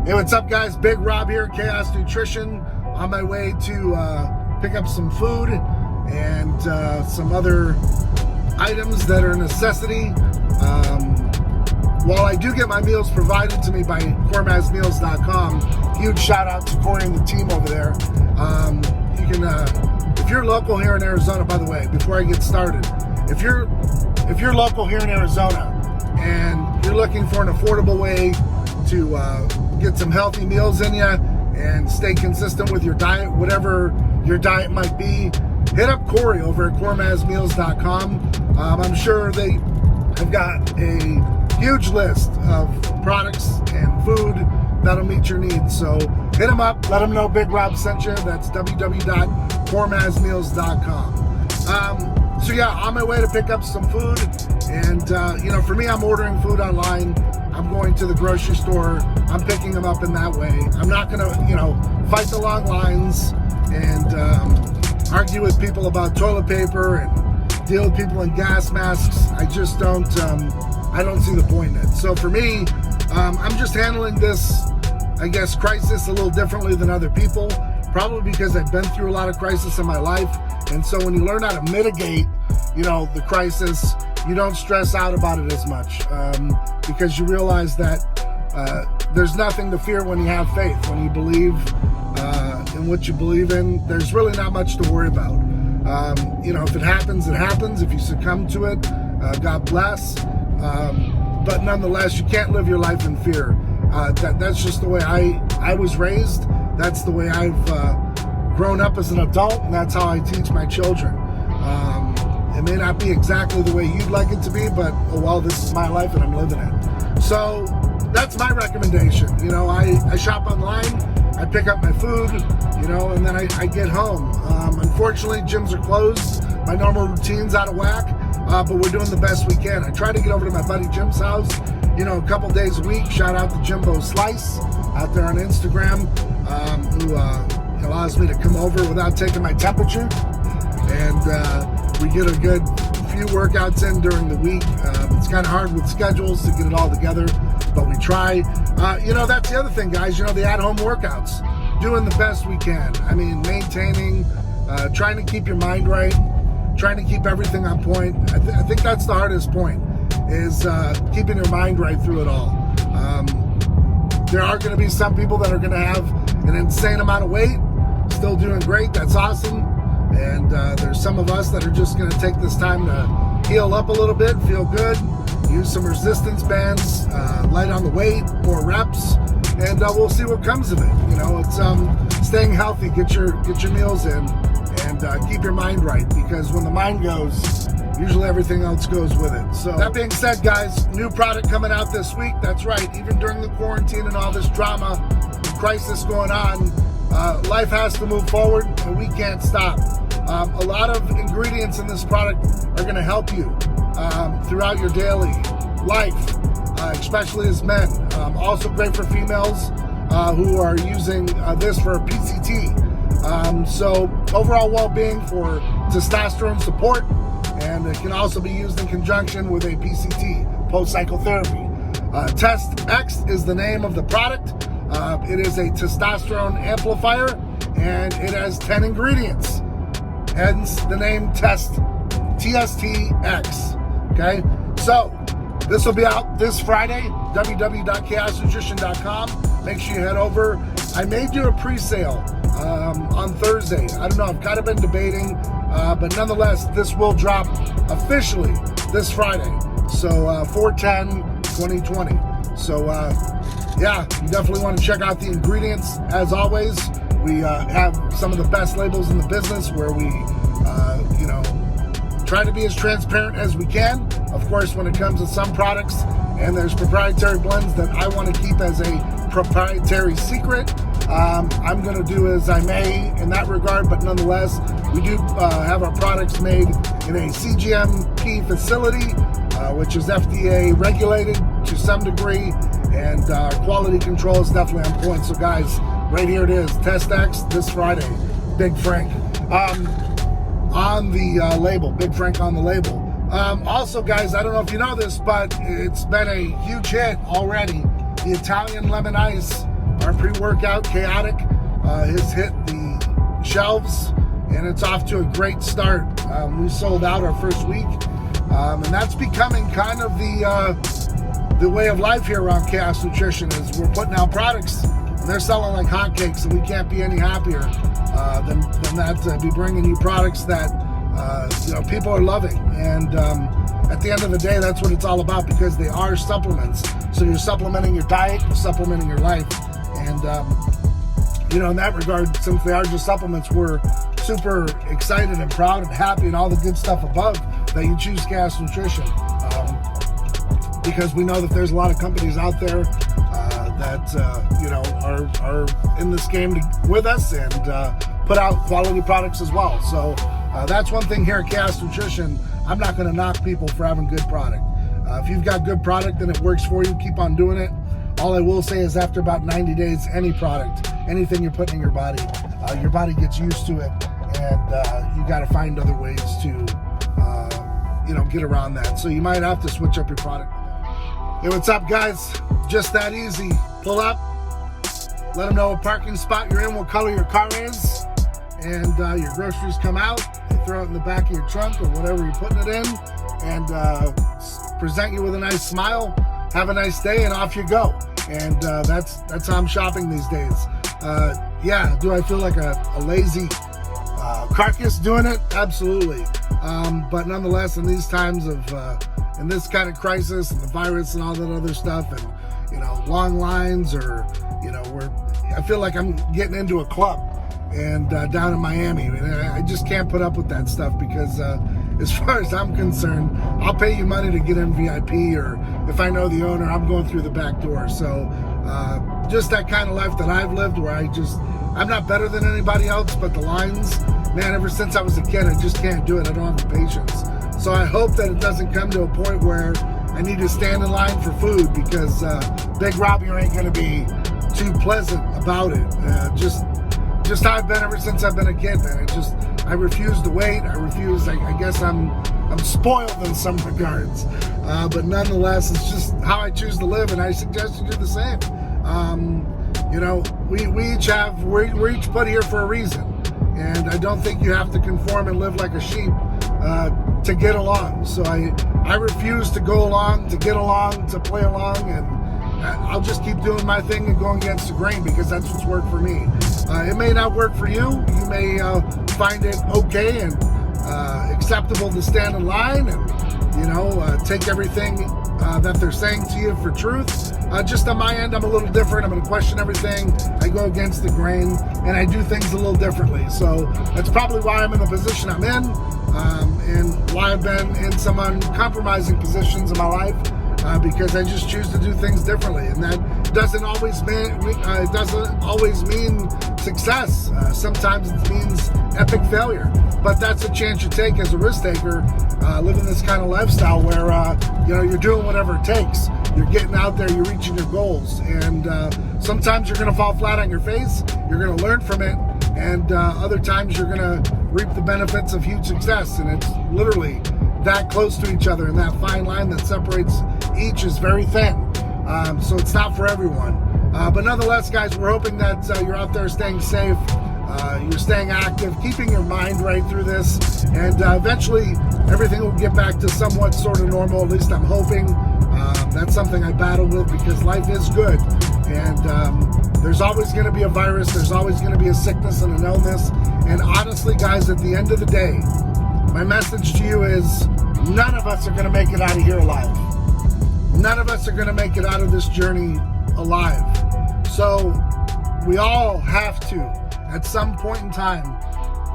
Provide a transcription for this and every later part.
Hey, what's up, guys? Big Rob here, Chaos Nutrition. On my way to pick up some food and some other items that are a necessity. While I do get my meals provided to me by cormazmeals.com, huge shout out to Corey and the team over there. You can, if you're local here in Arizona, by the way, before I get started, if you're local here in Arizona and you're looking for an affordable way to get some healthy meals in you and stay consistent with your diet, whatever your diet might be, hit up Corey over at cormazmeals.com. I'm sure they have got a huge list of products and food that'll meet your needs. So hit them up, let them know Big Rob sent you. That's www.cormazmeals.com. So yeah, on my way to pick up some food, and for me, I'm ordering food online. I'm going to the grocery store. I'm picking them up in that way. I'm not gonna, fight the long lines and argue with people about toilet paper and deal with people in gas masks. I just don't. I don't see the point in it. So for me, I'm just handling this, I guess, crisis a little differently than other people. Probably because I've been through a lot of crisis in my life, and so when you learn how to mitigate, the crisis, you don't stress out about it as much because you realize that there's nothing to fear when you have faith. When you believe in what you believe in, there's really not much to worry about. If it happens, it happens. If you succumb to it, God bless. But nonetheless, you can't live your life in fear. That's just the way I was raised. That's the way I've grown up as an adult, and that's how I teach my children. It may not be exactly the way you'd like it to be, but this is my life and I'm living it. So that's my recommendation. I shop online, I pick up my food, and then I get home. Unfortunately, gyms are closed. My normal routine's out of whack, but we're doing the best we can. I try to get over to my buddy Jim's house, a couple days a week. Shout out to Jimbo Slice out there on Instagram, who allows me to come over without taking my temperature. And we get a good few workouts in during the week. It's kind of hard with schedules to get it all together, but we try. That's the other thing, guys. The at-home workouts, doing the best we can. I mean, maintaining, trying to keep your mind right, trying to keep everything on point. I think that's the hardest point, is keeping your mind right through it all. There are going to be some people that are going to have an insane amount of weight, still doing great. That's awesome. And there's some of us that are just going to take this time to heal up a little bit, feel good, use some resistance bands, light on the weight, more reps, and we'll see what comes of it. It's staying healthy, get your meals in, and keep your mind right, because when the mind goes, usually everything else goes with it. So that being said, guys, new product coming out this week. That's right, even during the quarantine and all this drama, crisis going on, life has to move forward, and we can't stop. A lot of ingredients in this product are going to help you throughout your daily life, especially as men. Also great for females who are using this for a PCT. So overall well-being for testosterone support, and it can also be used in conjunction with a PCT, post-cycle therapy. Test X is the name of the product. It is a testosterone amplifier, and it has 10 ingredients. Hence the name TSTX. Okay, so this will be out this Friday. www.chaosnutrition.com. Make sure you head over. I may do a pre-sale on Thursday. I don't know. I've kind of been debating, but nonetheless, this will drop officially this Friday. So 4/10/2020. So yeah, you definitely want to check out the ingredients. As always, we have some of the best labels in the business, where we, try to be as transparent as we can. Of course, when it comes to some products, and there's proprietary blends that I want to keep as a proprietary secret, I'm going to do as I may in that regard. But nonetheless, we do have our products made in a CGMP facility, which is FDA regulated to some degree, and our quality control is definitely on point. So guys, right here it is, Test X this Friday, Big Frank on the label, Big Frank on the label. Also, guys, I don't know if you know this, but it's been a huge hit already. The Italian lemon ice Our pre-workout Chaotic has hit the shelves, and it's off to a great start. We sold out our first week, and that's becoming kind of the way of life here around Chaos Nutrition. Is we're putting out products, and they're selling like hotcakes, and we can't be any happier than that to be bringing you products that people are loving. And at the end of the day, that's what it's all about, because they are supplements. So you're supplementing your diet, you're supplementing your life. And, in that regard, since they are just supplements, we're super excited and proud and happy and all the good stuff above that you choose Chaos Nutrition. Because we know that there's a lot of companies out there that, are in this game with us and put out quality products as well. So that's one thing here at Chaos Nutrition. I'm not going to knock people for having good product. If you've got good product and it works for you, keep on doing it. All I will say is after about 90 days, any product, anything you're putting in your body gets used to it, and you got to find other ways to, get around that. So you might have to switch up your product. Hey, what's up, guys? Just that easy. Pull up, let them know what parking spot you're in, what color your car is, and your groceries come out. They throw it in the back of your trunk or whatever you're putting it in, and present you with a nice smile. Have a nice day, and off you go. And that's how I'm shopping these days. Do I feel like a lazy carcass doing it? Absolutely. But nonetheless, in these times of in this kind of crisis and the virus and all that other stuff, and long lines, or I feel like I'm getting into a club and down in Miami. I just can't put up with that stuff, because as far as I'm concerned, I'll pay you money to get in VIP, or if I know the owner, I'm going through the back door. So just that kind of life that I've lived, where I'm not better than anybody else, but the lines, man, ever since I was a kid, I just can't do it. I don't have the patience. So I hope that it doesn't come to a point where I need to stand in line for food, because Big Robbie ain't going to be too pleasant about it. Just how I've been ever since I've been a kid, man. I refuse to wait. I guess I'm spoiled in some regards. But nonetheless, it's just how I choose to live, and I suggest you do the same. We're each put here for a reason. And I don't think you have to conform and live like a sheep to get along. So I refuse to go along, to get along, to play along, and I'll just keep doing my thing and going against the grain, because that's what's worked for me. It may not work for you. You may find it okay and acceptable to stand in line and, take everything that they're saying to you for truth. Just on my end, I'm a little different. I'm going to question everything. I go against the grain, and I do things a little differently. So that's probably why I'm in the position I'm in, and why I've been in some uncompromising positions in my life. Because I just choose to do things differently, and that doesn't always mean success. Sometimes it means epic failure, but that's a chance you take as a risk taker, living this kind of lifestyle where you're doing whatever it takes. You're getting out there, you're reaching your goals, and sometimes you're going to fall flat on your face. You're going to learn from it, and other times you're going to reap the benefits of huge success, and it's literally that close to each other, and that fine line that separates each is very thin. So it's not for everyone. But nonetheless, guys, we're hoping that you're out there staying safe, you're staying active, keeping your mind right through this, and eventually everything will get back to somewhat sort of normal. At least I'm hoping. That's something I battle with, because life is good, and there's always going to be a virus, there's always going to be a sickness and an illness, and honestly, guys, at the end of the day, my message to you is none of us are going to make it out of here alive. None of us are going to make it out of this journey alive. So we all have to, at some point in time,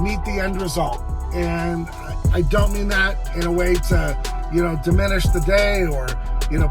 meet the end result. And I don't mean that in a way to, diminish the day or,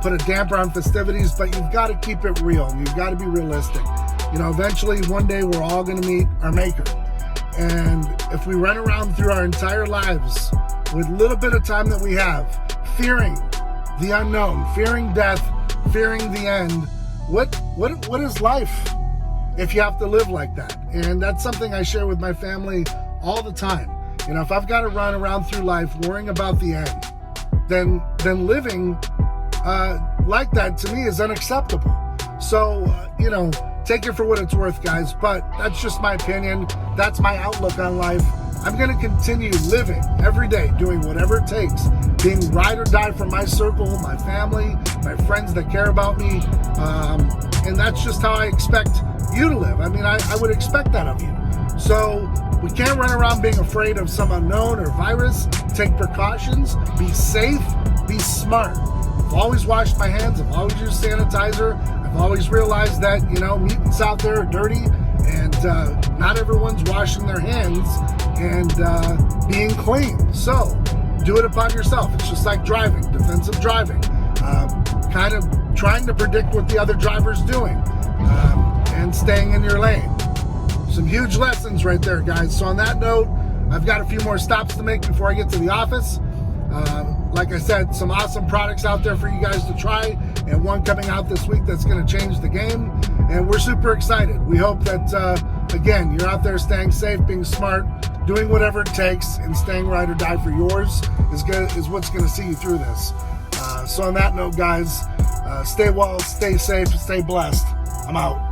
put a damper on festivities, but you've got to keep it real. You've got to be realistic. Eventually one day we're all going to meet our maker. And if we run around through our entire lives with little bit of time that we have, fearing the unknown, fearing death, fearing the end, what is life if you have to live like that? And that's something I share with my family all the time. If I've got to run around through life worrying about the end, then living like that to me is unacceptable. So, take it for what it's worth, guys. But that's just my opinion. That's my outlook on life. I'm going to continue living every day, doing whatever it takes, being ride or die for my circle, my family, my friends that care about me. And that's just how I expect you to live. I mean, I would expect that of you. So we can't run around being afraid of some unknown or virus. Take precautions, be safe, be smart. I've always washed my hands. I've always used sanitizer. I've always realized that, mutants out there are dirty, and not everyone's washing their hands and being clean. So do it upon yourself. It's just like driving, defensive driving, kind of trying to predict what the other driver's doing, and staying in your lane. Some huge lessons right there, guys. So on that note, I've got a few more stops to make before I get to the office. Like I said, some awesome products out there for you guys to try, and one coming out this week that's going to change the game. And we're super excited. We hope that, again, you're out there staying safe, being smart, doing whatever it takes, and staying ride or die for yours is what's going to see you through this. So on that note, guys, stay well, stay safe, stay blessed. I'm out.